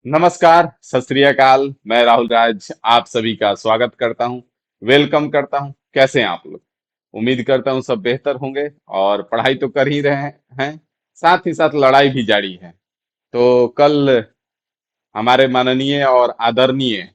नमस्कार, सत श्री अकाल। मैं राहुल राज आप सभी का स्वागत करता हूं, वेलकम करता हूं। कैसे हैं आप लोग? उम्मीद करता हूं सब बेहतर होंगे और पढ़ाई तो कर ही रहे हैं, साथ ही साथ लड़ाई भी जारी है। तो कल हमारे माननीय और आदरणीय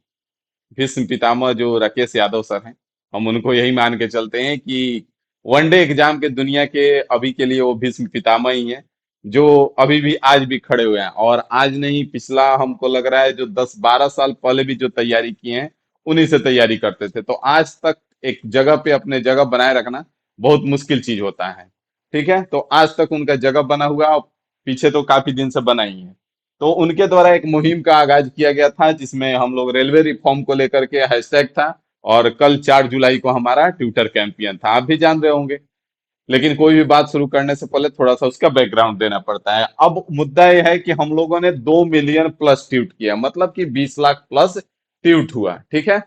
भीष्म पितामह जो राकेश यादव सर हैं, हम उनको यही मान के चलते हैं कि वनडे एग्जाम के दुनिया के अभी के लिए वो भीष्म पितामह ही हैं, जो अभी भी आज भी खड़े हुए हैं। और आज नहीं, पिछला हमको लग रहा है जो 10-12 साल पहले भी जो तैयारी किए हैं, उन्हीं से तैयारी करते थे। तो आज तक एक जगह पे अपने जगह बनाए रखना बहुत मुश्किल चीज होता है। ठीक है, तो आज तक उनका जगह बना हुआ है और पीछे तो काफी दिन से बना ही है। तो उनके द्वारा एक मुहिम का आगाज किया गया था, जिसमें हम लोग रेलवे रिफॉर्म को लेकर के हैशटैग था। और कल 4 जुलाई को हमारा ट्विटर कैंपियन था, आप भी जान रहे होंगे। लेकिन कोई भी बात शुरू करने से पहले थोड़ा सा उसका बैकग्राउंड देना पड़ता है। अब मुद्दा यह है कि हम लोगों ने 2 मिलियन प्लस ट्वीट किया, मतलब कि 20 लाख प्लस ट्वीट हुआ। ठीक है,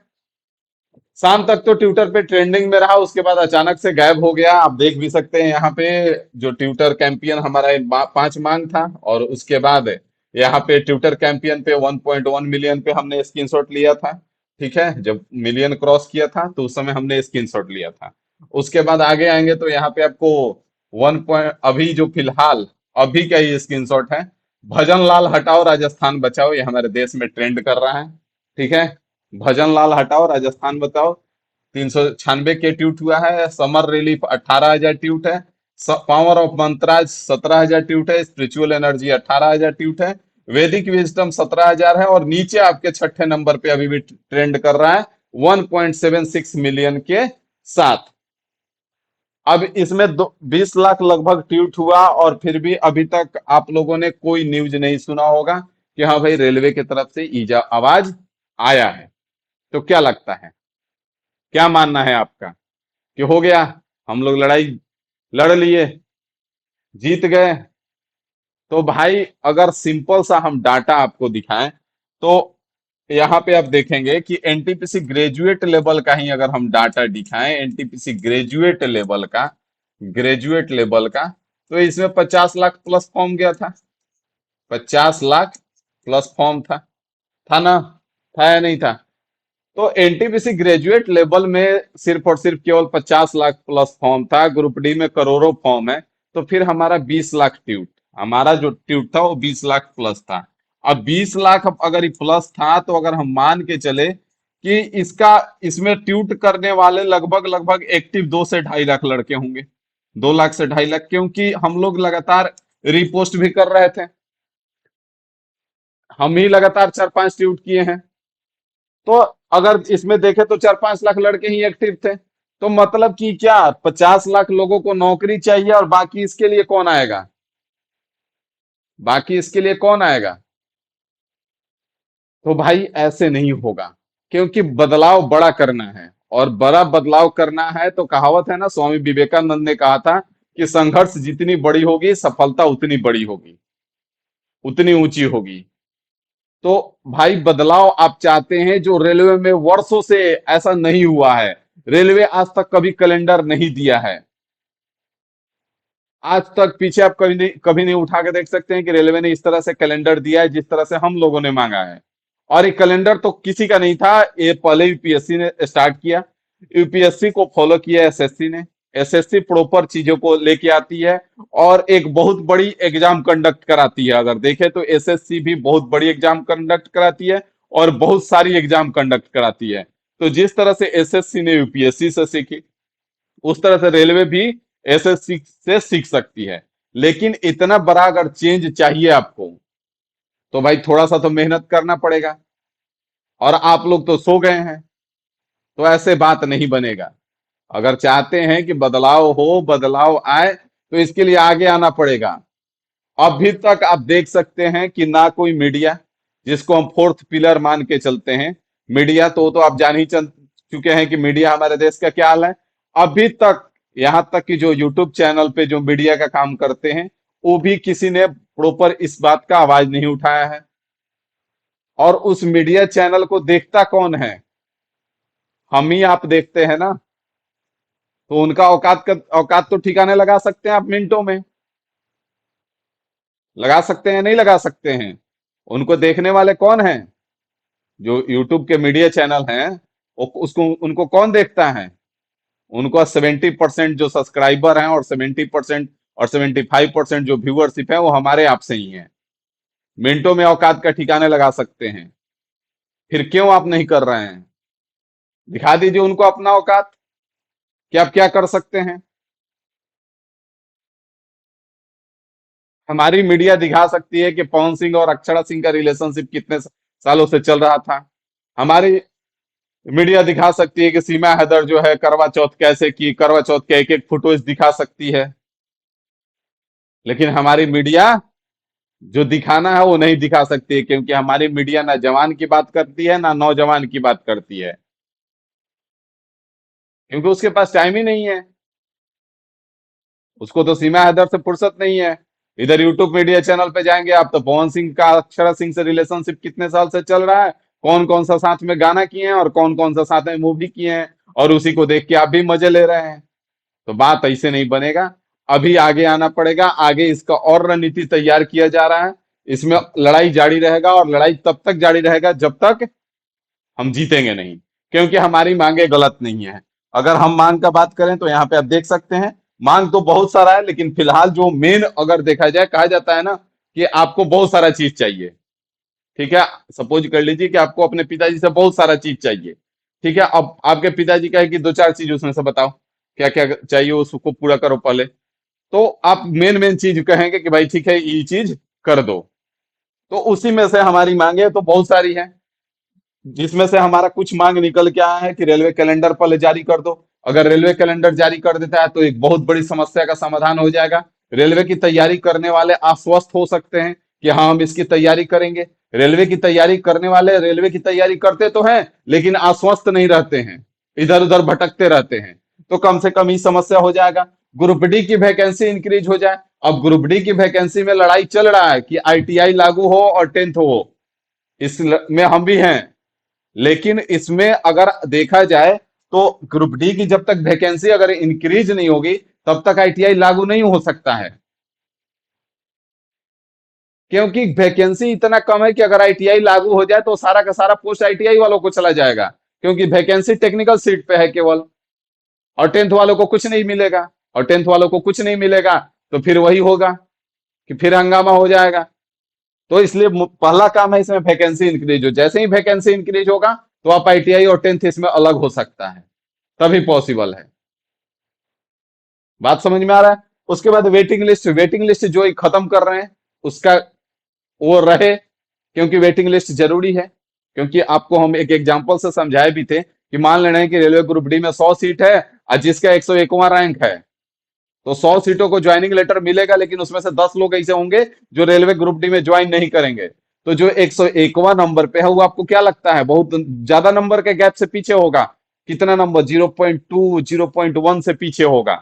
शाम तक तो ट्विटर पे ट्रेंडिंग में रहा, उसके बाद अचानक से गायब हो गया। आप देख भी सकते हैं यहाँ पे जो ट्विटर कैंपियन हमारा 5 मांग था, और उसके बाद यहाँ पे ट्विटर कैंपियन पे 1.1 मिलियन पे हमने स्क्रीनशॉट लिया था। ठीक है, जब मिलियन क्रॉस किया था तो उस समय हमने स्क्रीनशॉट लिया था। उसके बाद आगे आएंगे तो यहाँ पे आपको 1 पॉइंट, अभी जो फिलहाल अभी का ही स्क्रीनशॉट है। भजन लाल हटाओ राजस्थान बचाओ, ये हमारे देश में ट्रेंड कर रहा है। ठीक है, भजन लाल हटाओ राजस्थान बताओ। 396 के ट्वीट हुआ है। समर रिलीफ 18,000 ट्वीट है। पावर ऑफ मंत्राज 17,000 ट्वीट है। स्पिरिचुअल एनर्जी 18,000 ट्वीट है। वैदिक विजडम 17,000 है। और नीचे आपके छठे नंबर पे अभी भी ट्रेंड कर रहा है 1.76 मिलियन के साथ। अब इसमें 20 लाख लगभग ट्वीट हुआ, और फिर भी अभी तक आप लोगों ने कोई न्यूज नहीं सुना होगा कि हाँ भाई रेलवे की तरफ से ईजा आवाज आया है। तो क्या लगता है, क्या मानना है आपका कि हो गया, हम लोग लड़ाई लड़ लिए, जीत गए? तो भाई अगर सिंपल सा हम डाटा आपको दिखाएं, तो यहाँ पे आप देखेंगे कि एनटीपीसी ग्रेजुएट लेवल का ही अगर हम डाटा दिखाएं, एनटीपीसी ग्रेजुएट लेवल का, तो इसमें 50 लाख प्लस फॉर्म गया था। 50 लाख प्लस फॉर्म था ना? था या नहीं था? तो एनटीपीसी ग्रेजुएट लेवल में सिर्फ और सिर्फ केवल 50 लाख प्लस फॉर्म था। ग्रुप डी में करोड़ों फॉर्म है। तो फिर हमारा 20 लाख ट्यूट, हमारा जो ट्यूट था वो 20 लाख प्लस था। अब 20 लाख अगर ये प्लस था, तो अगर हम मान के चले कि इसका इसमें ट्यूट करने वाले लगभग लगभग एक्टिव 2 से 2.5 लाख लड़के होंगे। 2 लाख से 2.5 लाख, क्योंकि हम लोग लगातार रिपोस्ट भी कर रहे थे। हम ही लगातार 4-5 ट्वीट किए हैं। तो अगर इसमें देखें तो 4-5 लाख लड़के ही एक्टिव थे। तो मतलब कि क्या 50 लाख लोगों को नौकरी चाहिए, और बाकी इसके लिए कौन आएगा? बाकी इसके लिए कौन आएगा? तो भाई ऐसे नहीं होगा, क्योंकि बदलाव बड़ा करना है। और बड़ा बदलाव करना है तो कहावत है ना, स्वामी विवेकानंद ने कहा था कि संघर्ष जितनी बड़ी होगी सफलता उतनी बड़ी होगी, उतनी ऊंची होगी। तो भाई बदलाव आप चाहते हैं, जो रेलवे में वर्षों से ऐसा नहीं हुआ है। रेलवे आज तक कभी कैलेंडर नहीं दिया है। आज तक पीछे आप कभी नहीं उठा के देख सकते हैं कि रेलवे ने इस तरह से कैलेंडर दिया है जिस तरह से हम लोगों ने मांगा है। और ये कैलेंडर तो किसी का नहीं था, ये पहले यूपीएससी ने स्टार्ट किया। यूपीएससी को फॉलो किया एसएससी ने। एसएससी प्रॉपर चीजों को लेके आती है और एक बहुत बड़ी एग्जाम कंडक्ट कराती है। अगर देखें तो एसएससी भी बहुत बड़ी एग्जाम कंडक्ट कराती है और बहुत सारी एग्जाम कंडक्ट कराती है। तो जिस तरह से एसएससी ने यूपीएससी से सीखी, उस तरह से रेलवे भी एसएससी से सीख सकती है। लेकिन इतना बड़ा अगर चेंज चाहिए आपको, तो भाई थोड़ा सा तो मेहनत करना पड़ेगा। और आप लोग तो सो गए हैं। तो ऐसे बात नहीं बनेगा। अगर चाहते हैं कि बदलाव हो, बदलाव आए, तो इसके लिए आगे आना पड़ेगा। अभी तक आप देख सकते हैं कि ना कोई मीडिया, जिसको हम फोर्थ पिलर मान के चलते हैं, मीडिया तो आप जान ही चुके हैं कि मीडिया हमारे देश का क्या हाल है। अभी तक, यहां तक कि जो यूट्यूब चैनल पे जो मीडिया का काम करते हैं, वो भी किसी ने प्रॉपर इस बात का आवाज नहीं उठाया है। और उस मीडिया चैनल को देखता कौन है? हम ही आप देखते हैं ना। तो उनका औकात तो ठिकाने लगा सकते हैं आप मिनटों में। लगा सकते हैं, नहीं लगा सकते हैं? उनको देखने वाले कौन हैं? जो यूट्यूब के मीडिया चैनल हैं, उसको उनको कौन देखता है? उनको 70% जो सब्सक्राइबर हैं और 70% और 75% जो व्यूअरशिप है वो हमारे आपसे ही है। मिनटों में औकात का ठिकाने लगा सकते हैं। फिर क्यों आप नहीं कर रहे हैं? दिखा दीजिए उनको अपना औकात कि आप क्या कर सकते हैं। हमारी मीडिया दिखा सकती है कि पवन सिंह और अक्षरा सिंह का रिलेशनशिप कितने सालों से चल रहा था। हमारी मीडिया दिखा सकती है कि सीमा हैदर जो है करवा चौथ कैसे की, करवा चौथ के एक एक फोटोज दिखा सकती है। लेकिन हमारी मीडिया जो दिखाना है वो नहीं दिखा सकती है, क्योंकि हमारी मीडिया ना जवान की बात करती है ना नौजवान की बात करती है, क्योंकि उसके पास टाइम ही नहीं है। उसको तो सीमा हैदर से फुर्सत नहीं है। इधर यूट्यूब मीडिया चैनल पे जाएंगे आप तो पवन सिंह का अक्षरा सिंह से रिलेशनशिप कितने साल से चल रहा है, कौन कौन सा साथ में गाना किए हैं और कौन कौन सा साथ में मूवी किए हैं, और उसी को देख के आप भी मजे ले रहे हैं। तो बात ऐसे नहीं बनेगा। अभी आगे आना पड़ेगा, आगे इसका और रणनीति तैयार किया जा रहा है। इसमें लड़ाई जारी रहेगा, और लड़ाई तब तक जारी रहेगा जब तक हम जीतेंगे नहीं, क्योंकि हमारी मांगे गलत नहीं है। अगर हम मांग का बात करें तो यहाँ पे आप देख सकते हैं, मांग तो बहुत सारा है, लेकिन फिलहाल जो मेन अगर देखा जाए, कहा जाता है ना कि आपको बहुत सारा चीज चाहिए। ठीक है, सपोज कर लीजिए कि आपको अपने पिताजी से बहुत सारा चीज चाहिए। ठीक है, अब आपके पिताजी कहे कि दो चार चीज उसमें से बताओ क्या क्या चाहिए, उसको पूरा करो पहले। तो आप मेन मेन चीज कहेंगे कि भाई ठीक है ये चीज कर दो। तो उसी में से हमारी मांगे तो बहुत सारी हैं, जिसमें से हमारा कुछ मांग निकल के आया है कि रेलवे कैलेंडर पहले जारी कर दो। अगर रेलवे कैलेंडर जारी कर देता है तो एक बहुत बड़ी समस्या का समाधान हो जाएगा। रेलवे की तैयारी करने वाले आश्वस्त हो सकते हैं कि हाँ हम इसकी तैयारी करेंगे। रेलवे की तैयारी करने वाले रेलवे की तैयारी करते तो हैं, लेकिन आश्वस्त नहीं रहते हैं, इधर उधर भटकते रहते हैं। तो कम से कम ये समस्या हो जाएगा। ग्रुप डी की वैकेंसी इंक्रीज हो जाए। अब ग्रुप डी की वैकेंसी में लड़ाई चल रहा है कि आईटीआई लागू हो और 10th हो, इसमें हम भी हैं। लेकिन इसमें अगर देखा जाए तो ग्रुप डी की जब तक वैकेंसी अगर इंक्रीज नहीं होगी तब तक आईटीआई लागू नहीं हो सकता है, क्योंकि वैकेंसी इतना कम है कि अगर आईटीआई लागू हो जाए तो सारा का सारा पोस्ट आईटीआई वालों को चला जाएगा, क्योंकि वैकेंसी टेक्निकल सीट पे है केवल। और 10th वालों को कुछ नहीं मिलेगा, और 10th वालों को कुछ नहीं मिलेगा तो फिर वही होगा कि फिर हंगामा हो जाएगा। तो इसलिए पहला काम है इसमें वैकेंसी इंक्रीज हो। जैसे ही वैकेंसी इंक्रीज होगा तो आप आईटीआई और 10th इसमें अलग हो सकता है, तभी पॉसिबल है। बात समझ में आ रहा है? उसके बाद वेटिंग लिस्ट, वेटिंग लिस्ट जो ही खत्म कर रहे हैं उसका वो रहे, क्योंकि वेटिंग लिस्ट जरूरी है। क्योंकि आपको हम एक एग्जांपल से समझाए भी थे कि मान ले रहे हैं कि रेलवे ग्रुप डी में 100 सीट है और जिसका 101वां रैंक है, तो 100 सीटों को ज्वाइनिंग लेटर मिलेगा, लेकिन उसमें से 10 लोग ऐसे होंगे जो रेलवे ग्रुप डी में ज्वाइन नहीं करेंगे। तो जो 101वां नंबर पे है वो आपको क्या लगता है बहुत ज्यादा नंबर के गैप से पीछे होगा? कितना नंबर? 0.2 0.1 से पीछे होगा।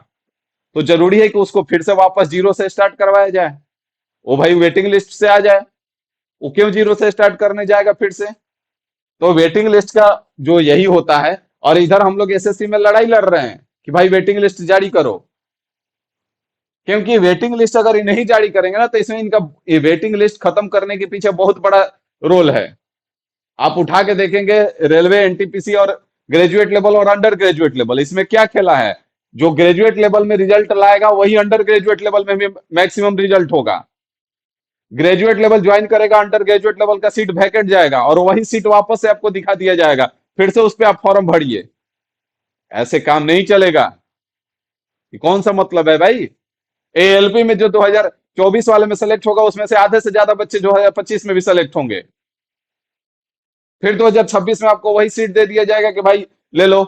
तो जरूरी है कि उसको फिर से वापस जीरो से स्टार्ट करवाया जाए, वो भाई वेटिंग लिस्ट से आ जाए। वो क्यों जीरो से स्टार्ट करने जाएगा फिर से? तो वेटिंग लिस्ट का जो यही होता है। और इधर हम लोग एसएससी में लड़ाई लड़ रहे हैं कि भाई वेटिंग लिस्ट जारी करो, क्योंकि वेटिंग लिस्ट अगर ये नहीं जारी करेंगे ना तो इसमें इनका ये वेटिंग लिस्ट खत्म करने के पीछे बहुत बड़ा रोल है। आप उठा के देखेंगे रेलवे एनटीपीसी और ग्रेजुएट लेवल और अंडर ग्रेजुएट लेवल, इसमें क्या खेला है? जो ग्रेजुएट लेवल में रिजल्ट लाएगा वही अंडर ग्रेजुएट लेवल में भी मैक्सिमम रिजल्ट होगा। ग्रेजुएट लेवल ज्वाइन करेगा, अंडर ग्रेजुएट लेवल का सीट वैकेंट जाएगा और वही सीट वापस से आपको दिखा दिया जाएगा, फिर से उस पर आप फॉर्म भरिए। ऐसे काम नहीं चलेगा। ये कौन सा मतलब है भाई? एएलपी में जो 2024 वाले में सेलेक्ट होगा उसमें से आधे से ज्यादा बच्चे 2025 में भी सेलेक्ट होंगे। फिर 2026 में आपको वही सीट दे दिया जाएगा कि भाई ले लो।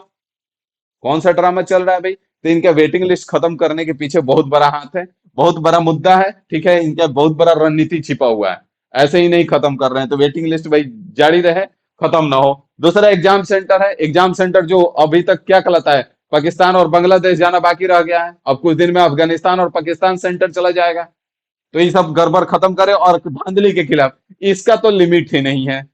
कौन सा ड्रामा चल रहा है भाई? तो इनका वेटिंग लिस्ट खत्म करने के पीछे बहुत बड़ा हाथ है, बहुत बड़ा मुद्दा है। ठीक है, इनका बहुत बड़ा रणनीति छिपा हुआ है। ऐसे ही नहीं खत्म कर रहे हैं, तो वेटिंग लिस्ट भाई जारी रहे, खत्म ना हो। दूसरा एग्जाम सेंटर है। एग्जाम सेंटर जो अभी तक क्या कहलाता है, पाकिस्तान और बांग्लादेश जाना बाकी रह गया है, अब कुछ दिन में अफगानिस्तान और पाकिस्तान सेंटर चला जाएगा। तो ये सब गड़बड़ खत्म करे, और धांधली के खिलाफ इसका तो लिमिट ही नहीं है,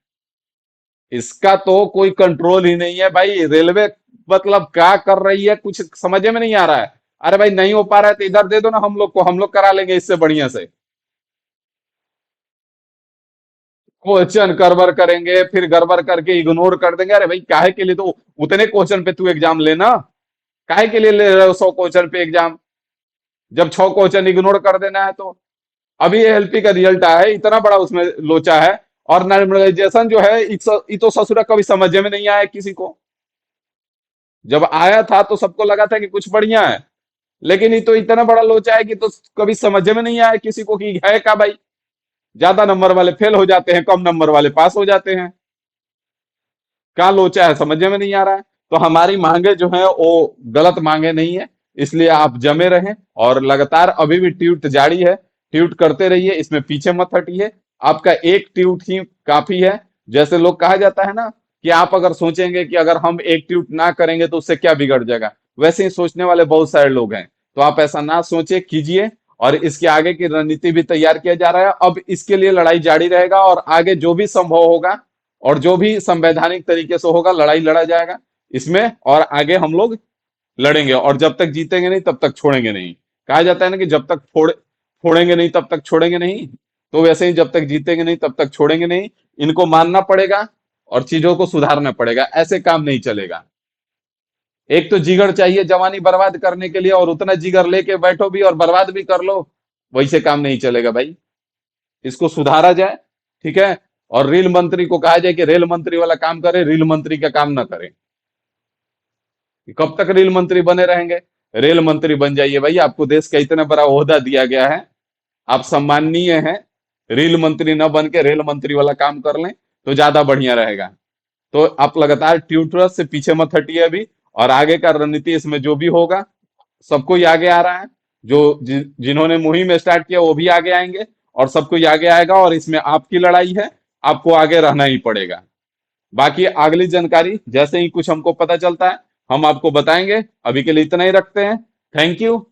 इसका तो कोई कंट्रोल ही नहीं है भाई। रेलवे मतलब क्या कर रही है कुछ समझ में नहीं आ रहा है। अरे भाई नहीं हो पा रहा है तो इधर दे दो ना हम लोग को, हम लोग करा लेंगे इससे बढ़िया से। क्वेश्चन गड़बड़ करेंगे, फिर गड़बड़ करके इग्नोर कर देंगे। अरे भाई काहे के लिए, तो उतने क्वेश्चन पे तू एग्जाम लेना, काहे के लिए ले रहे हो 100 क्वेश्चन पे एग्जाम, जब 6 क्वेश्चन इग्नोर कर देना है तो। अभी ये एलपी का रिजल्ट आया है, इतना बड़ा उसमें लोचा है। और नॉर्मलाइजेशन जो है, ये तो ससुरा कभी समझ में नहीं आया किसी को। जब आया था तो सबको लगा था कि कुछ बढ़िया है, लेकिन ये तो इतना बड़ा लोचा है कि तो कभी समझ में नहीं आया किसी को कि है क्या भाई। ज्यादा नंबर वाले फेल हो जाते हैं, कम नंबर वाले पास हो जाते हैं। क्या लोचा है समझ में नहीं आ रहा है। तो हमारी मांगे जो है वो गलत मांगे नहीं है, इसलिए आप जमे रहें। और लगातार अभी भी ट्वीट जारी है, ट्वीट करते रहिए, इसमें पीछे मत हटिए। आपका एक ट्वीट ही काफी है। जैसे लोग कहा जाता है ना कि आप अगर सोचेंगे कि अगर हम एक ट्वीट ना करेंगे तो उससे क्या बिगड़ जाएगा, वैसे ही सोचने वाले बहुत सारे लोग हैं। तो आप ऐसा ना सोचे, कीजिए। और इसके आगे की रणनीति भी तैयार किया जा रहा है। अब इसके लिए लड़ाई जारी रहेगा, और आगे जो भी संभव होगा और जो भी संवैधानिक तरीके से होगा, लड़ाई लड़ा जाएगा इसमें। और आगे हम लोग लड़ेंगे, और जब तक जीतेंगे नहीं तब तक छोड़ेंगे नहीं। कहा जाता है ना कि जब तक फोड़ेंगे नहीं तब तक छोड़ेंगे नहीं। तो वैसे ही जब तक जीतेंगे नहीं तब तक छोड़ेंगे नहीं। इनको मानना पड़ेगा और चीजों को सुधारना पड़ेगा, ऐसे काम नहीं चलेगा। एक तो जिगर चाहिए जवानी बर्बाद करने के लिए, और उतना जिगर लेके बैठो भी और बर्बाद भी कर लो, वैसे काम नहीं चलेगा भाई। इसको सुधारा जाए, ठीक है। और रेल मंत्री को कहा जाए कि रेल मंत्री वाला काम करे, रेल मंत्री का काम ना करे। कि कब तक रेल मंत्री बने रहेंगे। रेल मंत्री बन जाइए भाई, आपको देश का इतना बड़ा ओहदा दिया गया है, आप सम्माननीय हैं। रेल मंत्री न बन के रेल मंत्री वाला काम कर लें तो ज्यादा बढ़िया रहेगा। तो आप लगातार ट्यूटर्स से पीछे मत हटिए अभी। और आगे का रणनीति इसमें जो भी होगा, सबको ही आगे आ रहा है। जो जिन्होंने मुहिम स्टार्ट किया वो भी आगे आएंगे, और सबको ही आगे आएगा। और इसमें आपकी लड़ाई है, आपको आगे रहना ही पड़ेगा। बाकी अगली जानकारी जैसे ही कुछ हमको पता चलता है हम आपको बताएंगे। अभी के लिए इतना ही रखते हैं। Thank you.